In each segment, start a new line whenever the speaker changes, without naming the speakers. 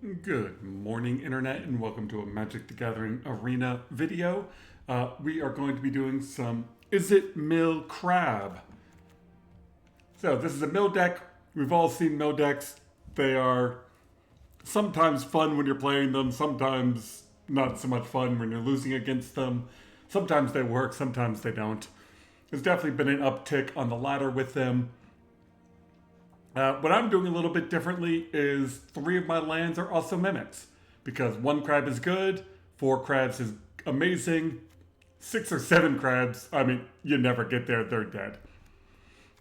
Good morning, Internet, and welcome to a Magic the Gathering Arena video. We are going to be doing some Izzet Mill Crab. So this is a mill deck. We've all seen mill decks. They are sometimes fun when you're playing them, sometimes not so much fun when you're losing against them. Sometimes they work, sometimes they don't. There's definitely been an uptick on the latter with them. What I'm doing a little bit differently is 3 of my lands are also mimics. Because 1 crab is good, 4 crabs is amazing, 6 or 7 crabs, I mean, you never get there, they're dead.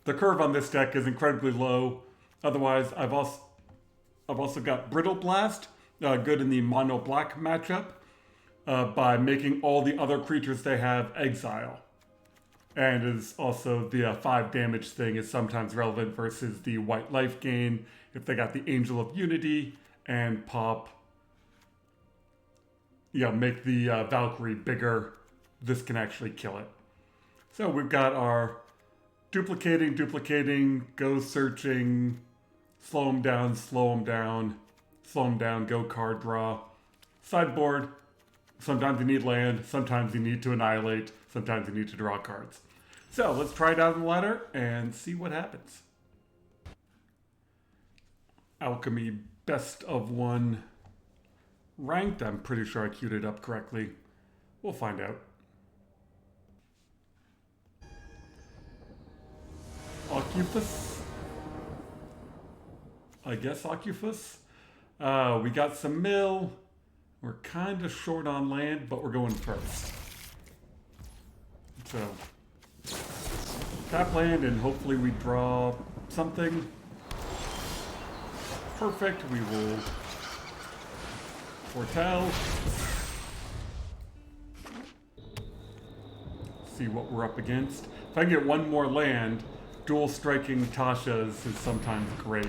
The curve on this deck is incredibly low. Otherwise, I've also got Brittle Blast, good in the mono black matchup, by making all the other creatures they have exile. And is also the 5 damage thing is sometimes relevant versus the white life gain. If they got the Angel of Unity and pop, make the Valkyrie bigger, this can actually kill it. So we've got our duplicating, go searching, slow them down, go card draw. Sideboard. Sometimes you need land, sometimes you need to annihilate, sometimes you need to draw cards. So let's try it out on the ladder and see what happens. Alchemy best of 1 ranked. I'm pretty sure I queued it up correctly. We'll find out. Occupus? I guess Occupus? We got some mill. We're kind of short on land, but we're going first. So, tap land and hopefully we draw something. Perfect, we will foretell. See what we're up against. If I can get 1 more land, dual striking Tasha's is sometimes great.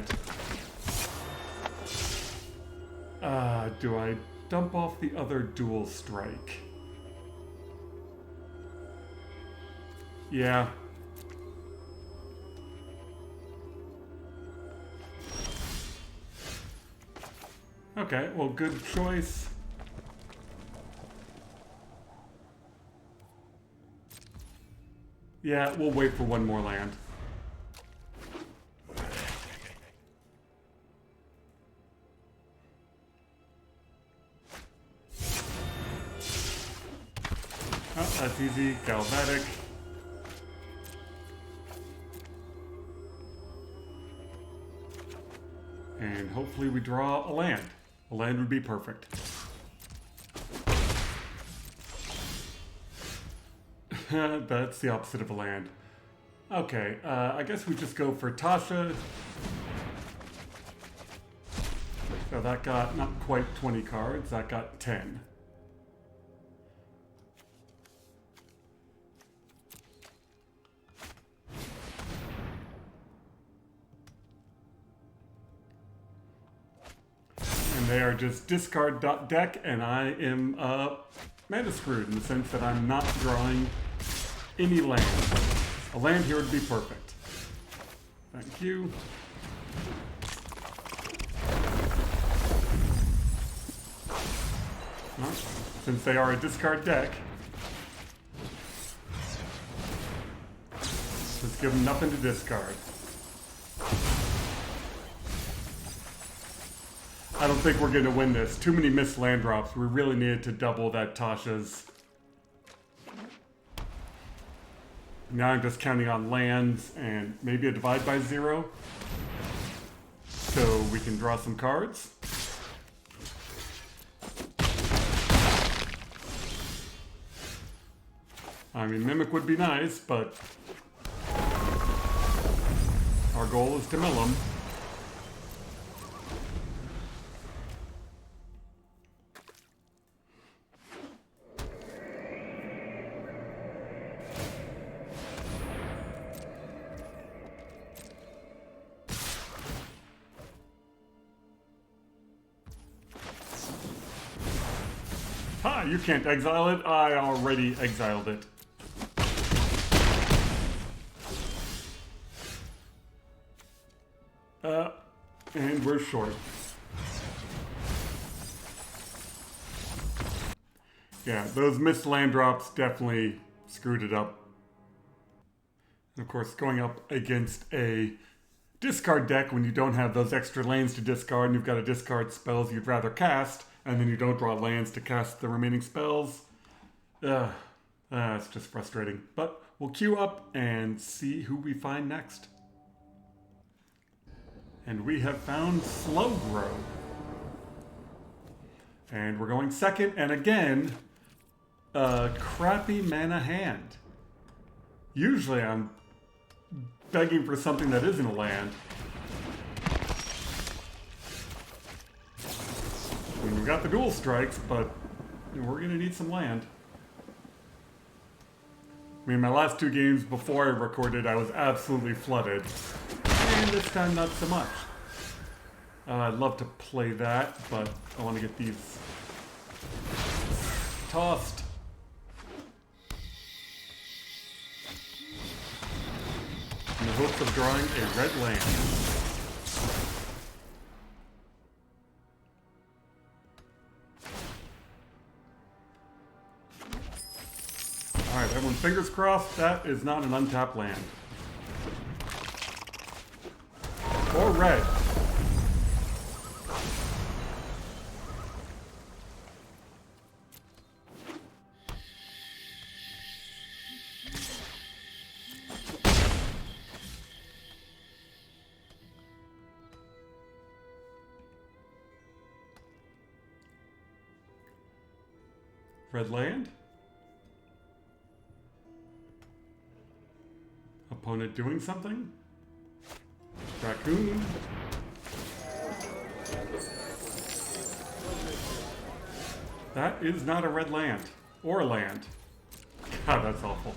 Do I dump off the other dual strike? Yeah. Okay, well, good choice. Yeah, we'll wait for 1 more land. Oh, that's easy. Galvanic. And hopefully we draw a land. A land would be perfect. That's the opposite of a land. Okay, I guess we just go for Tasha. So that got not quite 20 cards, that got 10. They are just discard deck, and I am mana screwed in the sense that I'm not drawing any land. A land here would be perfect. Thank you. Well, since they are a discard deck, let's give them nothing to discard. I don't think we're going to win this. Too many missed land drops. We really needed to double that Tasha's. Now I'm just counting on lands and maybe a divide by 0. So we can draw some cards. I mean, Mimic would be nice, but our goal is to mill them. Ha! You can't exile it. I already exiled it. And we're short. Yeah, those missed land drops definitely screwed it up. And of course, going up against a discard deck when you don't have those extra lands to discard and you've got to discard spells you'd rather cast, and then you don't draw lands to cast the remaining spells. It's just frustrating. But we'll queue up and see who we find next. And we have found Slow Grow. And we're going second, and again, a crappy mana hand. Usually I'm begging for something that isn't a land. I mean, we got the dual strikes, but we're gonna need some land. I mean, my last two games before I recorded, I was absolutely flooded. And this time, not so much. I'd love to play that, but I want to get these tossed. In the hopes of drawing a red land. Alright, everyone fingers crossed, that is not an untapped land. Or red. Red land. Opponent doing something. Raccoon. That is not a red land. Or a land. God, that's awful.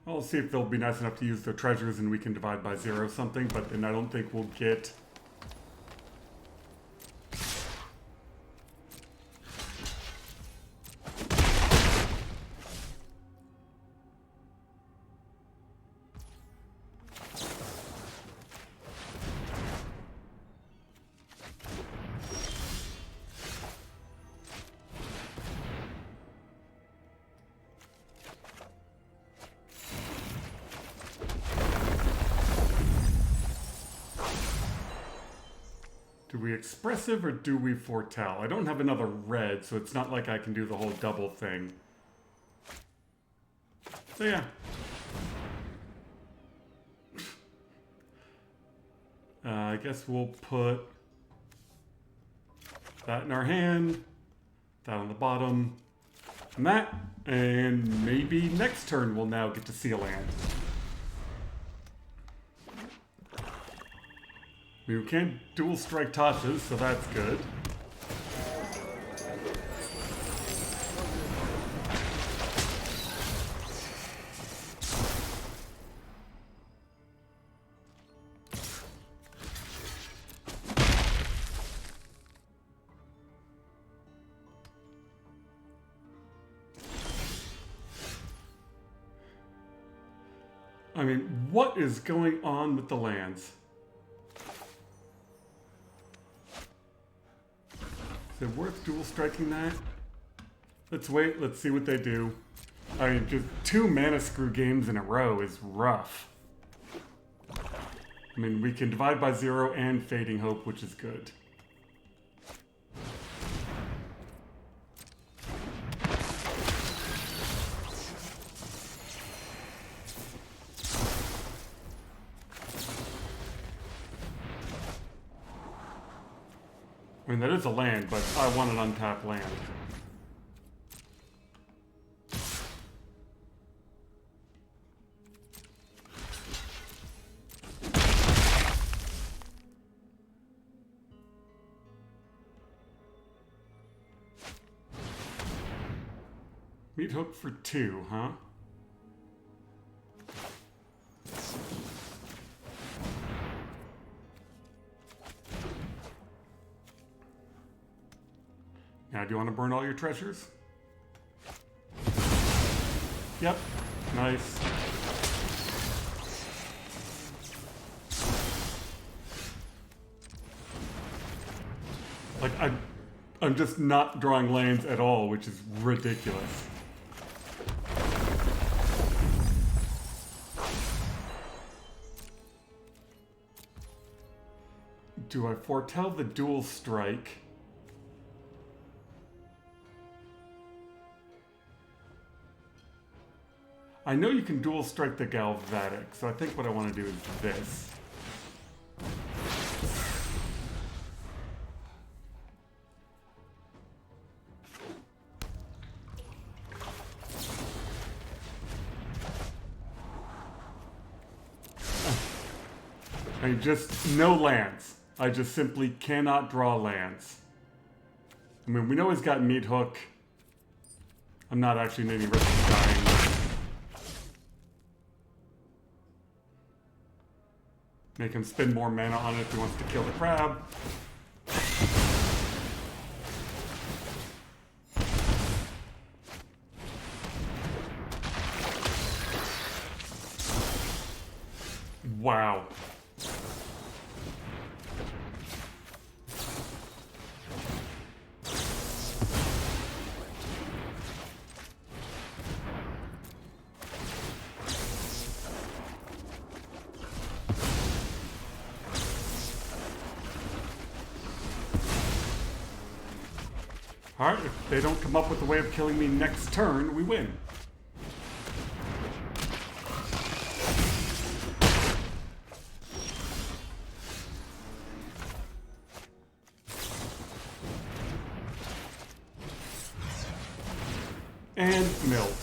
I'll see if they'll be nice enough to use their treasures and we can divide by 0 something, but then I don't think we'll get... Do we expressive or do we foretell? I don't have another red, so it's not like I can do the whole double thing. So yeah. I guess we'll put that in our hand, that on the bottom, and that, and maybe next turn we'll now get to see a land. I mean, we can't dual strike tosses, so that's good. I mean, what is going on with the lands? Is it worth dual striking that? Let's wait, let's see what they do. I mean, just 2 mana screw games in a row is rough. I mean, we can divide by 0 and Fading Hope, which is good. I mean, that is a land, but I want an untapped land. Meat hook for 2, huh? Now, do you want to burn all your treasures? Yep. Nice. Like, I'm just not drawing lands at all, which is ridiculous. Do I foretell the dual strike? I know you can dual strike the Galvanic, so I think what I want to do is this. I just, no lands. I just simply cannot draw lands. I mean, we know he's got Meat Hook. I'm not actually in any risk of dying. Make him spend more mana on it if he wants to kill the crab. Wow. Alright, if they don't come up with a way of killing me next turn, we win. And milled.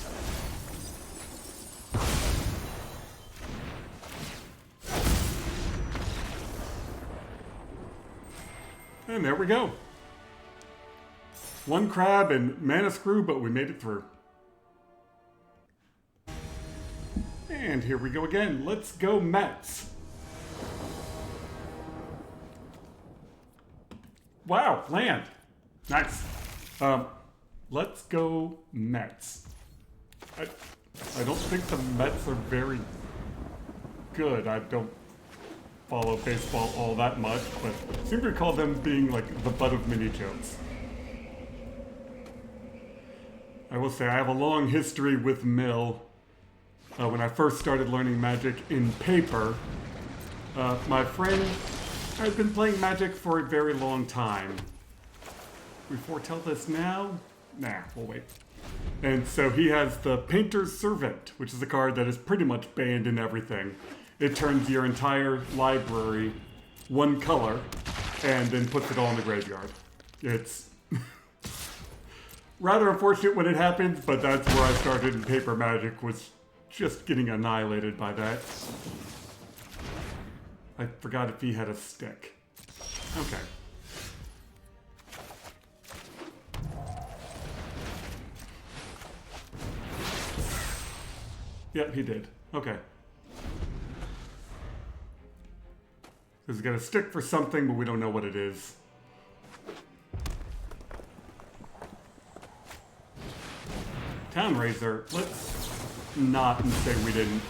And there we go. One crab and mana screw, but we made it through. And here we go again. Let's go Mets. Wow, land. Nice. Let's go Mets. I don't think the Mets are very good. I don't follow baseball all that much, but I seem to recall them being like the butt of many jokes. I will say I have a long history with Mill. When I first started learning Magic in paper, my friend had been playing Magic for a very long time. We foretell this now? Nah, we'll wait. And so he has the Painter's Servant, which is a card that is pretty much banned in everything. It turns your entire library one color and then puts it all in the graveyard. It's rather unfortunate when it happens, but that's where I started in paper Magic, was just getting annihilated by that. I forgot if he had a stick. Okay. Yep, he did. Okay. He's got a stick for something, but we don't know what it is. Town Razor, let's not say we didn't.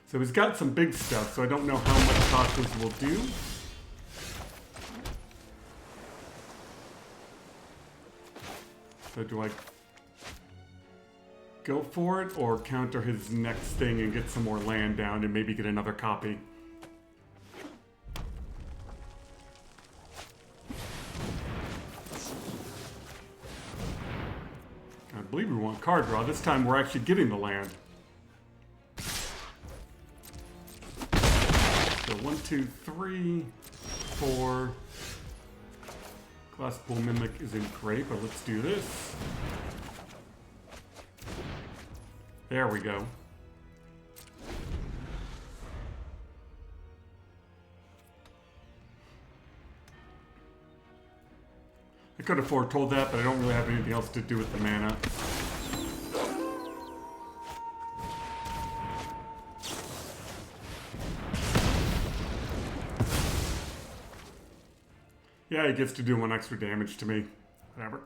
So he's got some big stuff, so I don't know how much Tasha's will do. So do I go for it or counter his next thing and get some more land down and maybe get another copy? I believe we want card draw. This time we're actually getting the land. So 1, 2, 3, 4. Glass Pool Mimic isn't great, but let's do this. There we go. I could have foretold that, but I don't really have anything else to do with the mana. Yeah, he gets to do 1 extra damage to me. Whatever.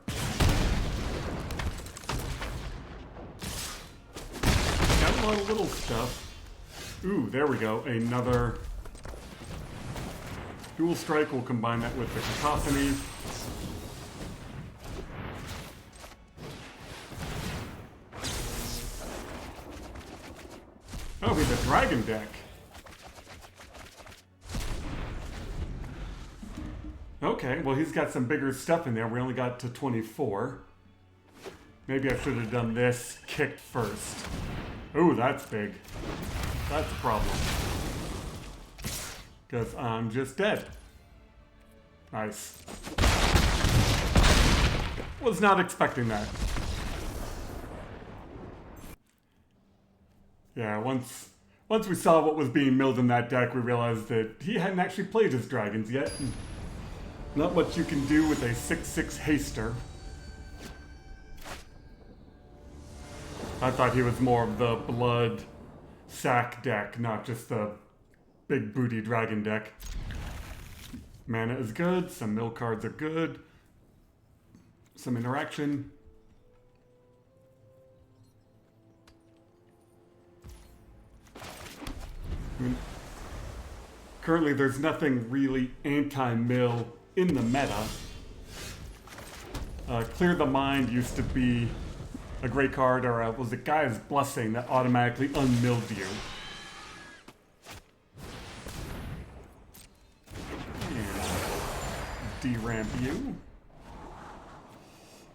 Got a lot of little stuff. Ooh, there we go. Another Dual Strike, we'll combine that with the Cacophony. Oh, we have a Dragon deck. Okay, well he's got some bigger stuff in there. We only got to 24. Maybe I should have done this kicked first. Ooh, that's big. That's a problem. Because I'm just dead. Nice. Was not expecting that. Yeah, once we saw what was being milled in that deck, we realized that he hadn't actually played his dragons yet. Not much you can do with a 6/6 haster. I thought he was more of the blood sack deck, not just the big booty dragon deck. Mana is good, some mill cards are good, some interaction. I mean, currently there's nothing really anti-mill in the meta. Clear the Mind used to be a great card, or was it Gaia's Blessing that automatically unmilled you? And deramp you.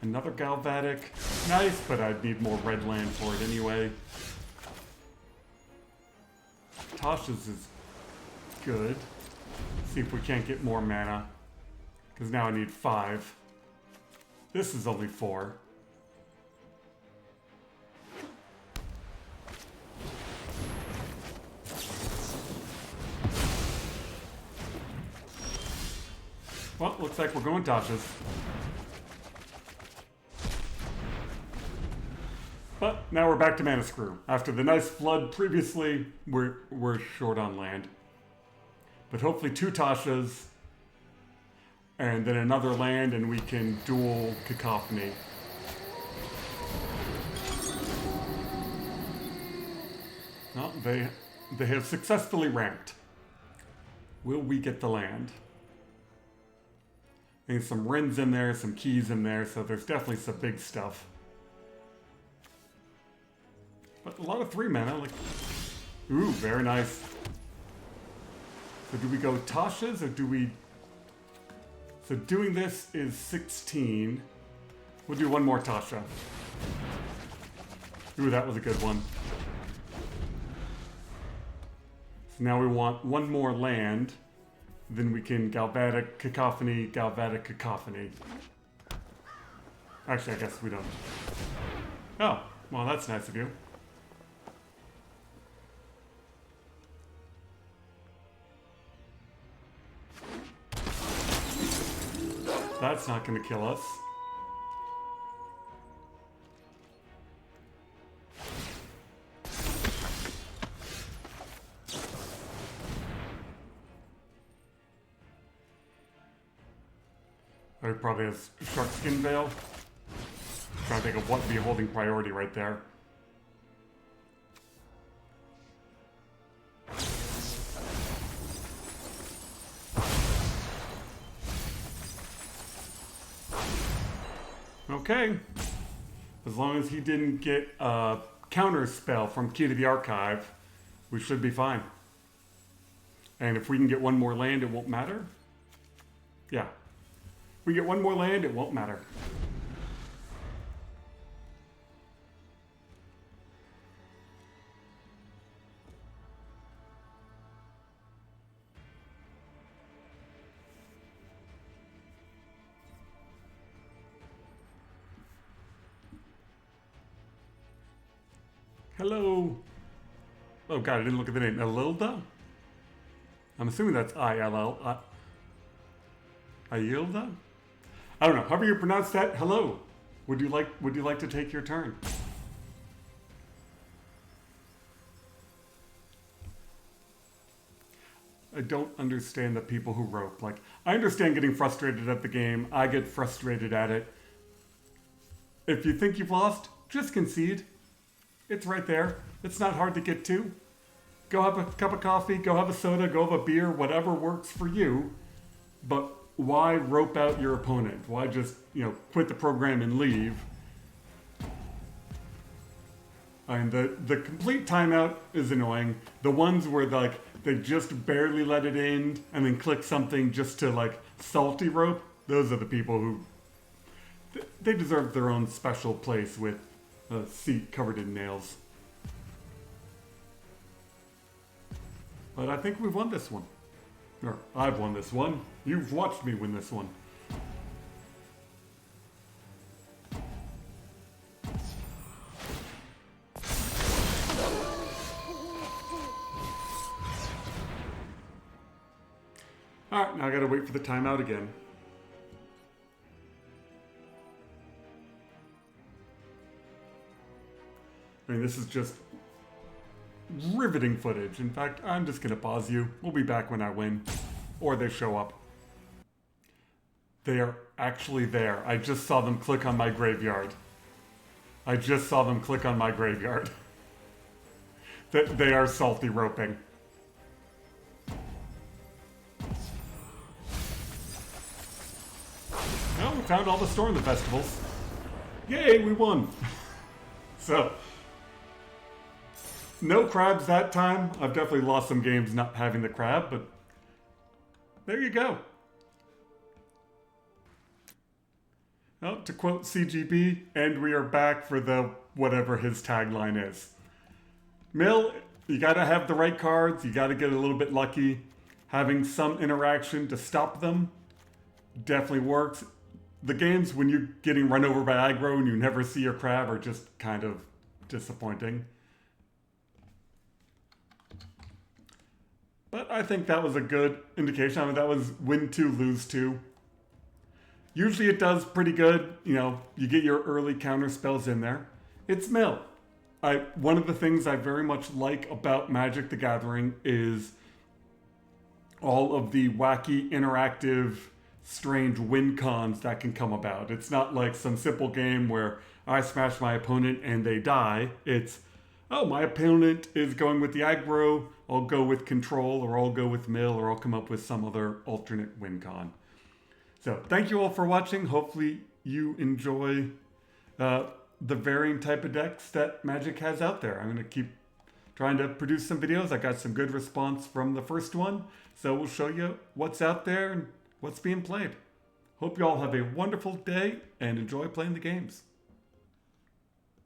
Another Galvadic. Nice, but I'd need more red land for it anyway. Tasha's is good. See if we can't get more mana. Because now I need 5. This is only 4. Well, looks like we're going Tasha's. But now we're back to Mana Screw. After the nice flood previously, we're short on land. But hopefully 2 Tashas, and then another land, and we can dual Cacophony. Well, they have successfully ramped. Will we get the land? There's some Rins in there, some keys in there, so there's definitely some big stuff. But a lot of 3 mana, like, ooh, very nice. So do we go Tasha's or do we... So doing this is 16. We'll do one more Tasha. Ooh, that was a good one. So now we want one more land. Then we can Galvadic Cacophony, Galvadic Cacophony. Actually, I guess we don't. Oh, well, that's nice of you. That's not going to kill us. Oh, he probably has Shark Skin Veil. Trying to think of what would be holding priority right there. Okay. As long as he didn't get a counter spell from Key to the Archive, we should be fine. And if we can get one more land, it won't matter. Yeah. We get one more land, it won't matter. Hello. Oh god, I didn't look at the name. Elilda? I'm assuming that's I-L-L. Ayilda? I don't know. However you pronounce that, hello. Would you like to take your turn? I don't understand the people who rope. Like, I understand getting frustrated at the game. I get frustrated at it. If you think you've lost, just concede. It's right there. It's not hard to get to. Go have a cup of coffee, go have a soda, go have a beer, whatever works for you. but why rope out your opponent? Why just, quit the program and leave? I mean, the complete timeout is annoying. The ones where they just barely let it in and then click something just to salty rope, those are the people who they deserve their own special place with a seat covered in nails. But I think we've won this one. Or I've won this one. You've watched me win this one. Alright, now I gotta wait for the timeout again. I mean, this is just riveting footage. In fact, I'm just gonna pause you. We'll be back when I win. Or they show up. They are actually there. I just saw them click on my graveyard. I just saw them click on my graveyard. They are salty roping. Oh, we found all the store in the festivals. Yay, we won. So, no crabs that time. I've definitely lost some games not having the crab, but there you go. Well, to quote CGB, and we are back for the whatever his tagline is. Mill, you gotta have the right cards, you gotta get a little bit lucky. Having some interaction to stop them definitely works. The games when you're getting run over by aggro and you never see your crab are just kind of disappointing. But I think that was a good indication. I mean, that was win 2, lose 2. Usually it does pretty good. You get your early counter spells in there. It's Mill. One of the things I very much like about Magic the Gathering is all of the wacky, interactive, strange win cons that can come about. It's not like some simple game where I smash my opponent and they die. It's, oh, my opponent is going with the aggro, I'll go with control, or I'll go with mill, or I'll come up with some other alternate win con. So thank you all for watching. Hopefully you enjoy the varying type of decks that Magic has out there. I'm going to keep trying to produce some videos. I got some good response from the first one, so we'll show you what's out there and what's being played. Hope you all have a wonderful day and enjoy playing the games.